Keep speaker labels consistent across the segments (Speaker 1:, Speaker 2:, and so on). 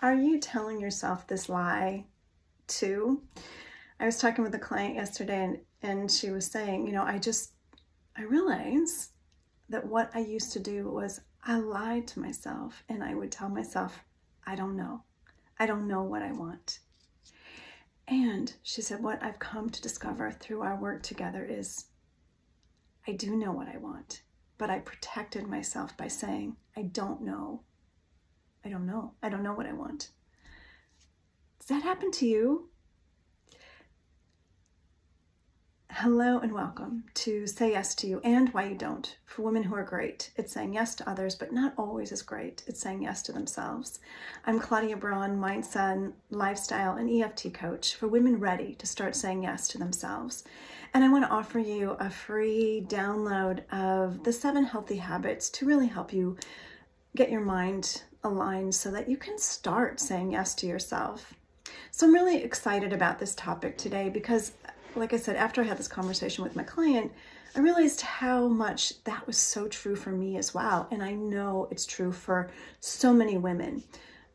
Speaker 1: Are you telling yourself this lie too? I was talking with a client yesterday and she was saying, I realized that what I used to do was I lied to myself and I would tell myself, I don't know. I don't know what I want. And she said, what I've come to discover through our work together is I do know what I want, but I protected myself by saying, I don't know. I don't know. I don't know what I want. Does that happen to you? Hello and welcome to Say Yes to You and Why You Don't. For women who are great, it's saying yes to others, but not always as great. It's saying yes to themselves. I'm Claudia Braun, mindset, lifestyle, and EFT coach for women ready to start saying yes to themselves. And I want to offer you a free download of the 7 healthy habits to really help you get your mind aligned so that you can start saying yes to yourself. So I'm really excited about this topic today because, like I said, after I had this conversation with my client, I realized how much that was so true for me as well. And I know it's true for so many women.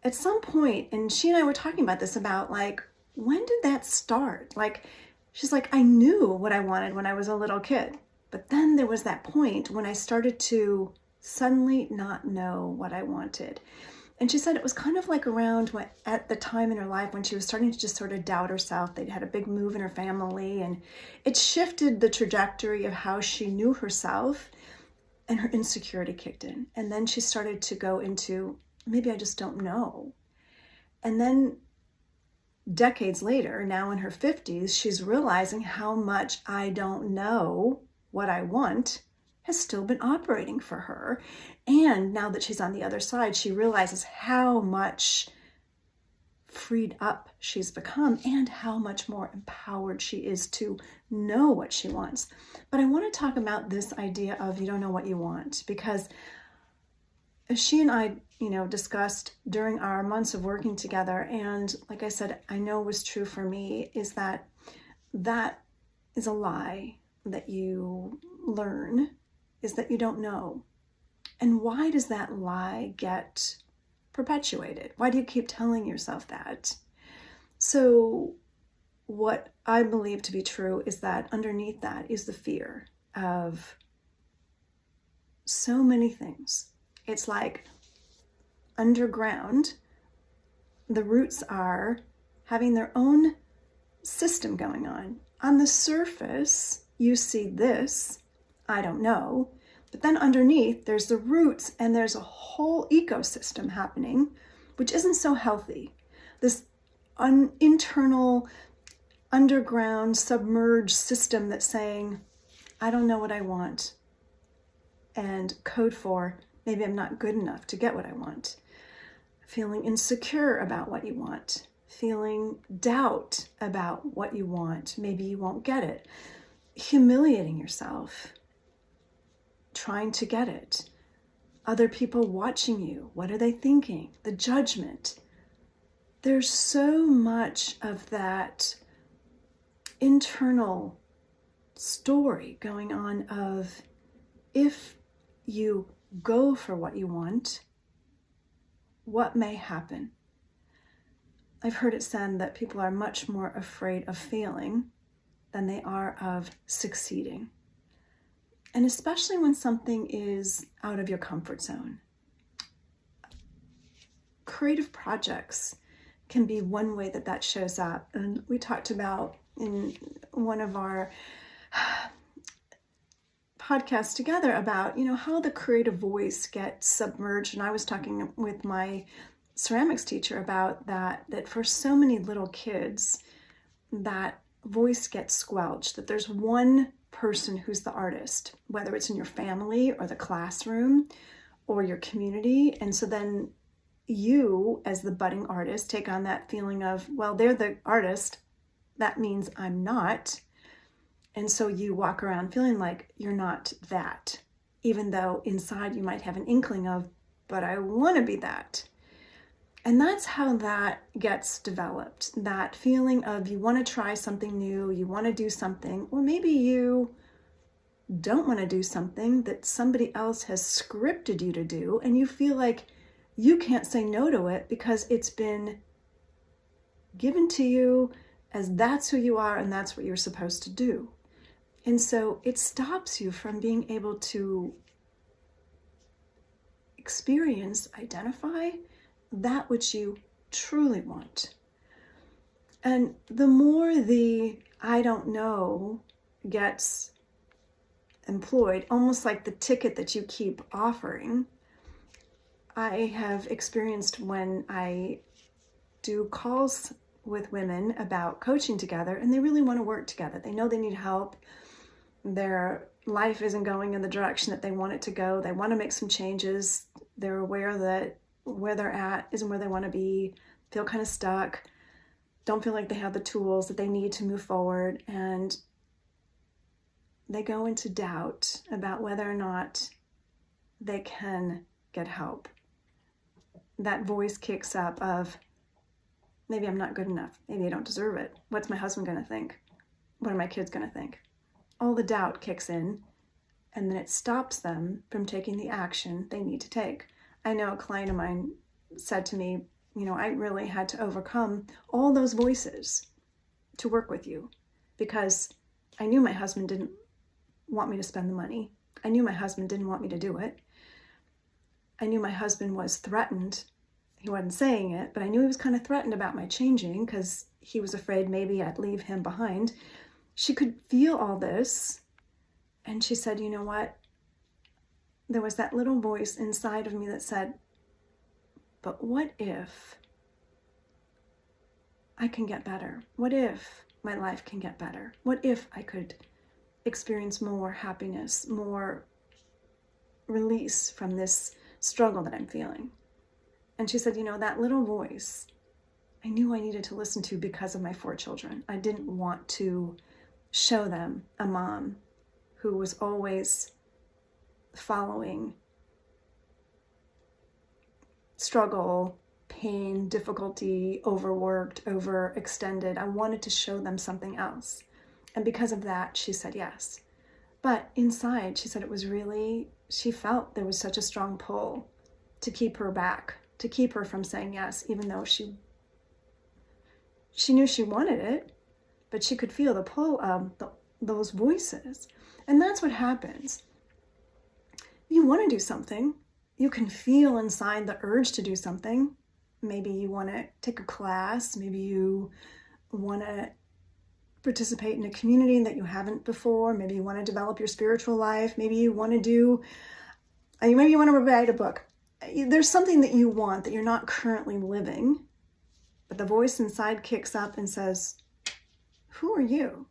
Speaker 1: At some point, and she and I were talking about this, about when did that start? She's like, I knew what I wanted when I was a little kid. But then there was that point when I started to suddenly not know what I wanted. And she said it was kind of like around at the time in her life when she was starting to just sort of doubt herself. They'd had a big move in her family and it shifted the trajectory of how she knew herself, and her insecurity kicked in. And then she started to go into, maybe I just don't know. And then decades later, now in her 50s, she's realizing how much I don't know what I want has still been operating for her. And now that she's on the other side, she realizes how much freed up she's become and how much more empowered she is to know what she wants. But I want to talk about this idea of you don't know what you want, because as she and I, discussed during our months of working together, and like I said, I know was true for me, is that is a lie that you learn, is that you don't know. And why does that lie get perpetuated? Why do you keep telling yourself that? So what I believe to be true is that underneath that is the fear of so many things. It's like underground, the roots are having their own system going on. On the surface, you see this, I don't know, but then underneath there's the roots and there's a whole ecosystem happening, which isn't so healthy. This internal, underground, submerged system that's saying, I don't know what I want. And code for, maybe I'm not good enough to get what I want. Feeling insecure about what you want. Feeling doubt about what you want. Maybe you won't get it. Humiliating yourself. Trying to get it. Other people watching you. What are they thinking? The judgment. There's so much of that internal story going on of, if you go for what you want, what may happen? I've heard it said that people are much more afraid of failing than they are of succeeding. And especially when something is out of your comfort zone. Creative projects can be one way that shows up. And we talked about in one of our podcasts together about, how the creative voice gets submerged. And I was talking with my ceramics teacher about that for so many little kids, that voice gets squelched, that there's one person who's the artist, whether it's in your family or the classroom or your community. And so then you, as the budding artist, take on that feeling of, well, they're the artist. That means I'm not. And so you walk around feeling like you're not that, even though inside you might have an inkling of, but I want to be that. And that's how that gets developed. That feeling of you want to try something new, you want to do something, or maybe you don't want to do something that somebody else has scripted you to do, and you feel like you can't say no to it because it's been given to you as that's who you are and that's what you're supposed to do. And so it stops you from being able to experience, identify that which you truly want. And the more the I don't know gets employed, almost like the ticket that you keep offering, I have experienced when I do calls with women about coaching together and they really want to work together. They know they need help. Their life isn't going in the direction that they want it to go. They want to make some changes. They're aware that where they're at isn't where they want to be, feel kind of stuck, don't feel like they have the tools that they need to move forward. And they go into doubt about whether or not they can get help. That voice kicks up of, maybe I'm not good enough. Maybe I don't deserve it. What's my husband going to think? What are my kids going to think? All the doubt kicks in, and then it stops them from taking the action they need to take. I know a client of mine said to me, I really had to overcome all those voices to work with you because I knew my husband didn't want me to spend the money. I knew my husband didn't want me to do it. I knew my husband was threatened. He wasn't saying it, but I knew he was kind of threatened about my changing because he was afraid maybe I'd leave him behind. She could feel all this, and she said, you know what? There was that little voice inside of me that said, but what if I can get better? What if my life can get better? What if I could experience more happiness, more release from this struggle that I'm feeling? And she said, that little voice, I knew I needed to listen to because of my 4 children. I didn't want to show them a mom who was always following struggle, pain, difficulty, overworked, overextended. I wanted to show them something else. And because of that, she said yes. But inside, she said it was really, she felt there was such a strong pull to keep her back, to keep her from saying yes, even though she knew she wanted it, but she could feel the pull of those voices. And that's what happens. You want to do something. You can feel inside the urge to do something. Maybe you want to take a class. Maybe you want to participate in a community that you haven't before. Maybe you want to develop your spiritual life. Maybe you want to write a book. There's something that you want that you're not currently living, but the voice inside kicks up and says, who are you?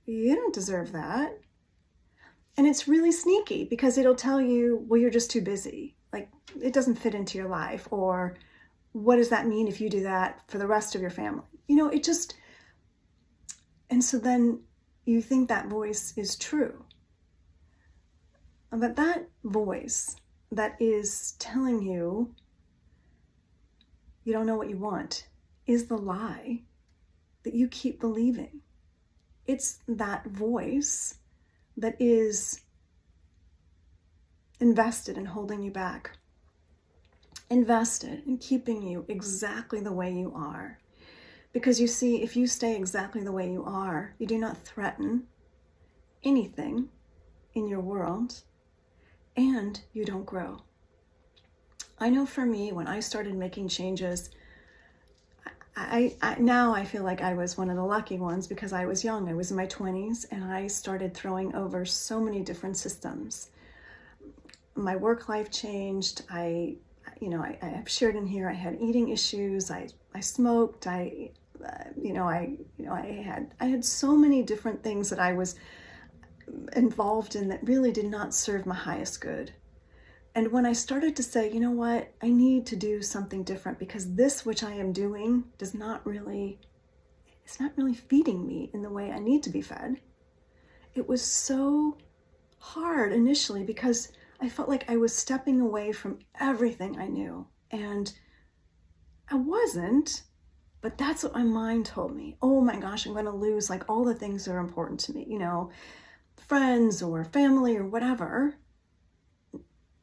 Speaker 1: You don't deserve that. And it's really sneaky because it'll tell you, well, you're just too busy. Like, it doesn't fit into your life. Or what does that mean if you do that for the rest of your family? And so then you think that voice is true. But that voice that is telling you you don't know what you want is the lie that you keep believing. It's that voice that is invested in holding you back, invested in keeping you exactly the way you are. Because you see, if you stay exactly the way you are, you do not threaten anything in your world, and you don't grow. I know for me, when I started making changes, now I feel like I was one of the lucky ones because I was young. I was in my 20s and I started throwing over so many different systems. My work life changed. I've shared in here, I had eating issues. I smoked. I had so many different things that I was involved in that really did not serve my highest good. And when I started to say, you know what, I need to do something different because this which I am doing it's not really feeding me in the way I need to be fed. It was so hard initially because I felt like I was stepping away from everything I knew. And I wasn't, but that's what my mind told me. Oh my gosh, I'm going to lose like all the things that are important to me, friends or family or whatever.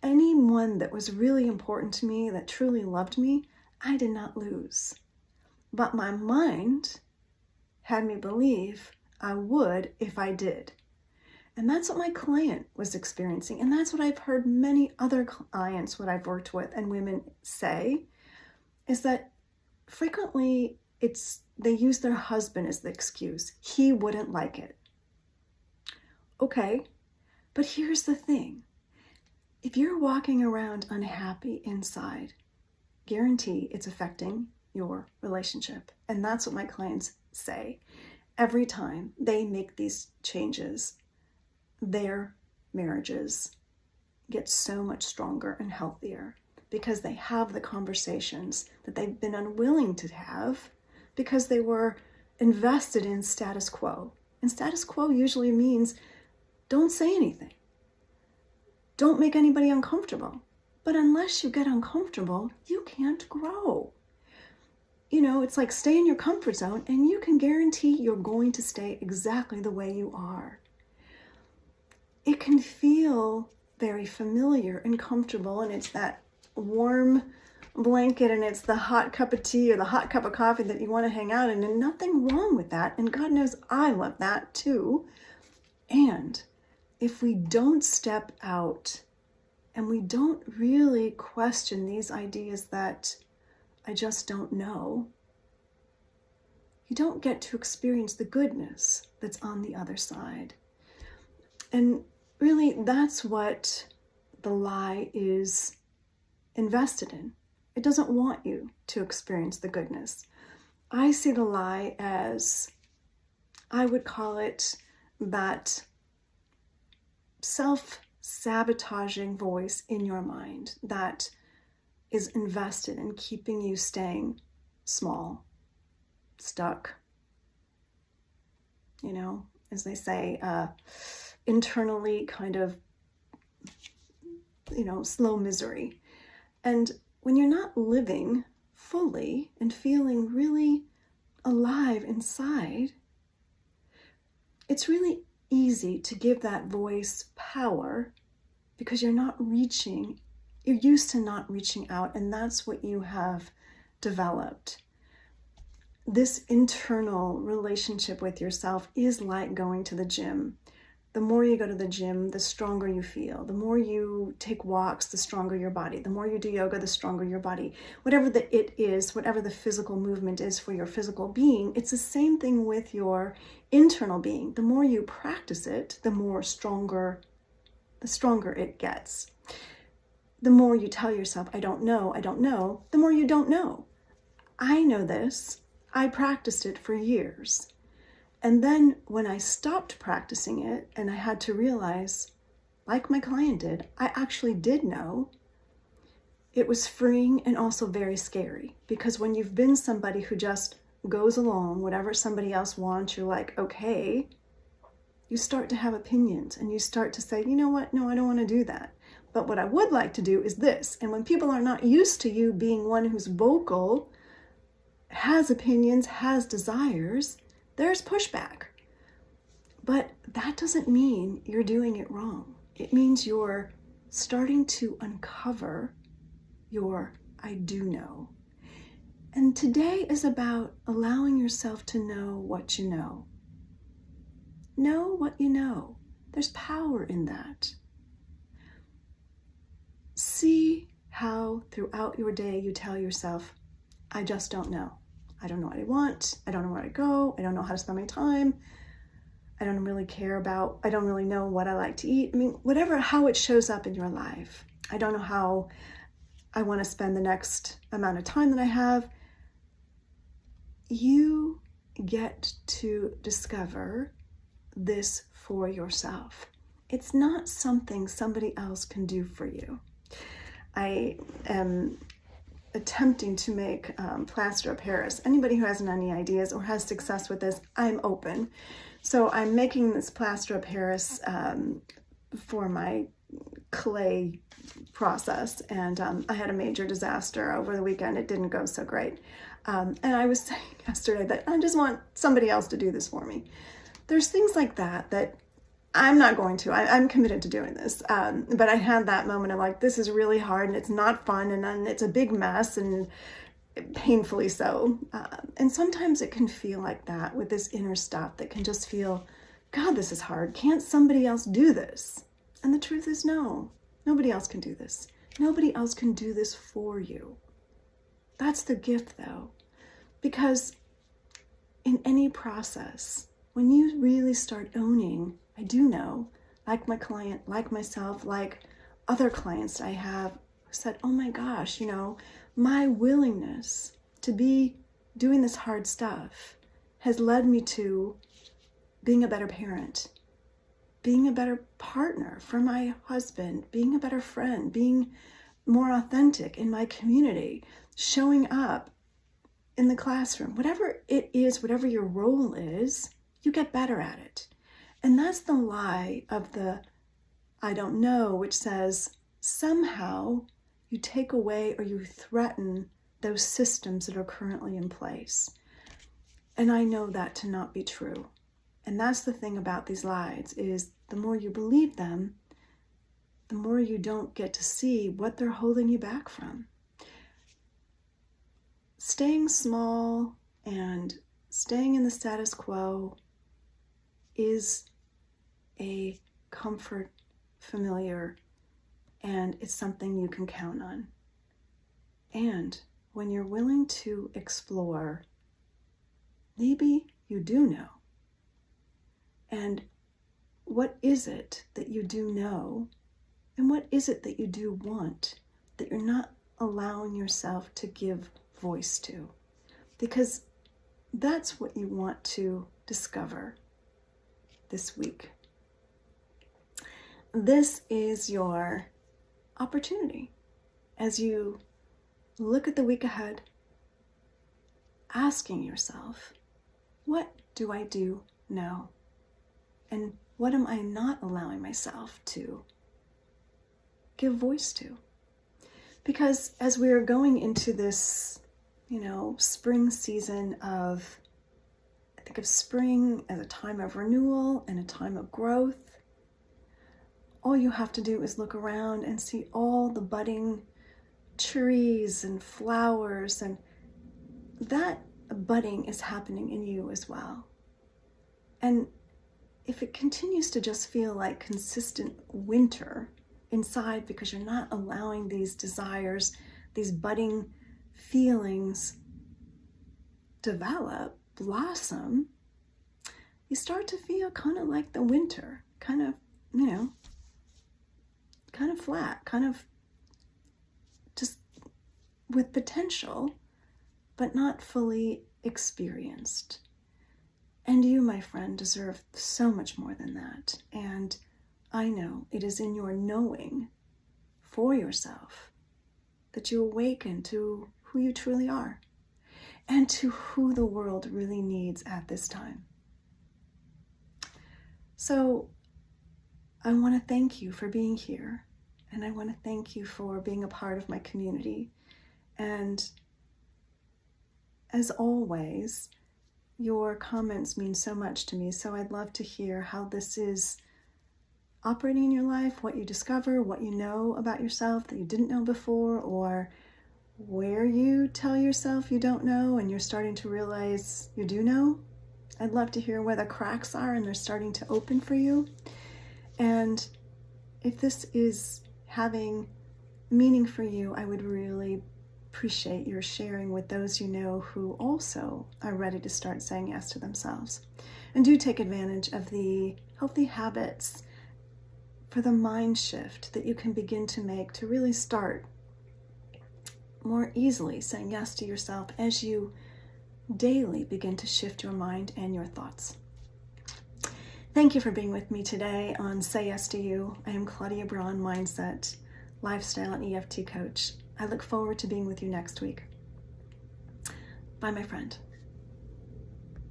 Speaker 1: anyone that was really important to me, that truly loved me, I did not lose. But my mind had me believe I would if I did. And that's what my client was experiencing. And that's what I've heard many other clients, what I've worked with, and women say, is that frequently they use their husband as the excuse. He wouldn't like it. Okay, but here's the thing. If you're walking around unhappy inside, guarantee it's affecting your relationship. And that's what my clients say. Every time they make these changes, their marriages get so much stronger and healthier because they have the conversations that they've been unwilling to have because they were invested in status quo. And status quo usually means don't say anything. Don't make anybody uncomfortable. But unless you get uncomfortable, you can't grow. It's like stay in your comfort zone and you can guarantee you're going to stay exactly the way you are. It can feel very familiar and comfortable, and it's that warm blanket and it's the hot cup of tea or the hot cup of coffee that you want to hang out in, and nothing wrong with that. And God knows I love that too. And if we don't step out and we don't really question these ideas that I just don't know, you don't get to experience the goodness that's on the other side. And really, that's what the lie is invested in. It doesn't want you to experience the goodness. I see the lie as, I would call it, that self-sabotaging voice in your mind that is invested in keeping you staying small, stuck, as they say, internally kind of, slow misery. And when you're not living fully and feeling really alive inside, it's really easy to give that voice power because you're used to not reaching out, and that's what you have developed. This internal relationship with yourself is like going to the gym. The more you go to the gym, the stronger you feel. The more you take walks, the stronger your body. The more you do yoga, the stronger your body. Whatever it is, whatever the physical movement is for your physical being, it's the same thing with your internal being. The more you practice it, the stronger it gets. The more you tell yourself, I don't know, the more you don't know. I know this. I practiced it for years. And then when I stopped practicing it and I had to realize, like my client did, I actually did know, it was freeing and also very scary. Because when you've been somebody who just goes along, whatever somebody else wants, you're like, okay, you start to have opinions and you start to say, you know what, no, I don't want to do that. But what I would like to do is this. And when people are not used to you being one who's vocal, has opinions, has desires, there's pushback. But that doesn't mean you're doing it wrong. It means you're starting to uncover your I do know. And today is about allowing yourself to know what you know. Know what you know. There's power in that. See how throughout your day you tell yourself, I just don't know. I don't know what I want. I don't know where to go. I don't know how to spend my time. I don't really I don't really know what I like to eat. I mean, how it shows up in your life. I don't know how I want to spend the next amount of time that I have. You get to discover this for yourself. It's not something somebody else can do for you. I am attempting to make plaster of Paris. Anybody who has any ideas or has success with this, I'm open. So I'm making this plaster of Paris for my clay process, and I had a major disaster over the weekend. It didn't go so great. And I was saying yesterday that I just want somebody else to do this for me. There's things like that I'm not going to. I'm committed to doing this. But I had that moment of like, this is really hard and it's not fun and then it's a big mess and painfully so. And sometimes it can feel like that with this inner stuff that can just feel, God, this is hard. Can't somebody else do this? And the truth is no, nobody else can do this. Nobody else can do this for you. That's the gift though, because in any process, when you really start owning, I do know, like my client, like myself, like other clients I have said, oh my gosh, my willingness to be doing this hard stuff has led me to being a better parent, being a better partner for my husband, being a better friend, being more authentic in my community, showing up in the classroom, whatever it is, whatever your role is, you get better at it. And that's the lie of the I don't know, which says somehow you take away or you threaten those systems that are currently in place. And I know that to not be true. And that's the thing about these lies, is the more you believe them, the more you don't get to see what they're holding you back from. Staying small and staying in the status quo is a comfort, familiar, and it's something you can count on. And when you're willing to explore, maybe you do know. And what is it that you do know? And what is it that you do want that you're not allowing yourself to give voice to? Because that's what you want to discover this week. This is your opportunity as you look at the week ahead, asking yourself, what do I do now? And what am I not allowing myself to give voice to? Because as we are going into this, spring season of, I think of spring as a time of renewal and a time of growth. All you have to do is look around and see all the budding trees and flowers, and that budding is happening in you as well. And if it continues to just feel like consistent winter inside because you're not allowing these desires, these budding feelings develop, blossom, you start to feel kind of like the winter, kind of flat, kind of just with potential, but not fully experienced. And you, my friend, deserve so much more than that. And I know it is in your knowing for yourself that you awaken to who you truly are and to who the world really needs at this time. So I want to thank you for being here, and I want to thank you for being a part of my community. And as always, your comments mean so much to me, so I'd love to hear how this is operating in your life, what you discover, what you know about yourself that you didn't know before, or where you tell yourself you don't know and you're starting to realize you do know. I'd love to hear where the cracks are and they're starting to open for you. And if this is having meaning for you, I would really appreciate your sharing with those you know who also are ready to start saying yes to themselves. And do take advantage of the healthy habits for the mind shift that you can begin to make to really start more easily saying yes to yourself as you daily begin to shift your mind and your thoughts. Thank you for being with me today on Say Yes to You. I am Claudia Braun, Mindset, Lifestyle, and EFT Coach. I look forward to being with you next week. Bye, my friend.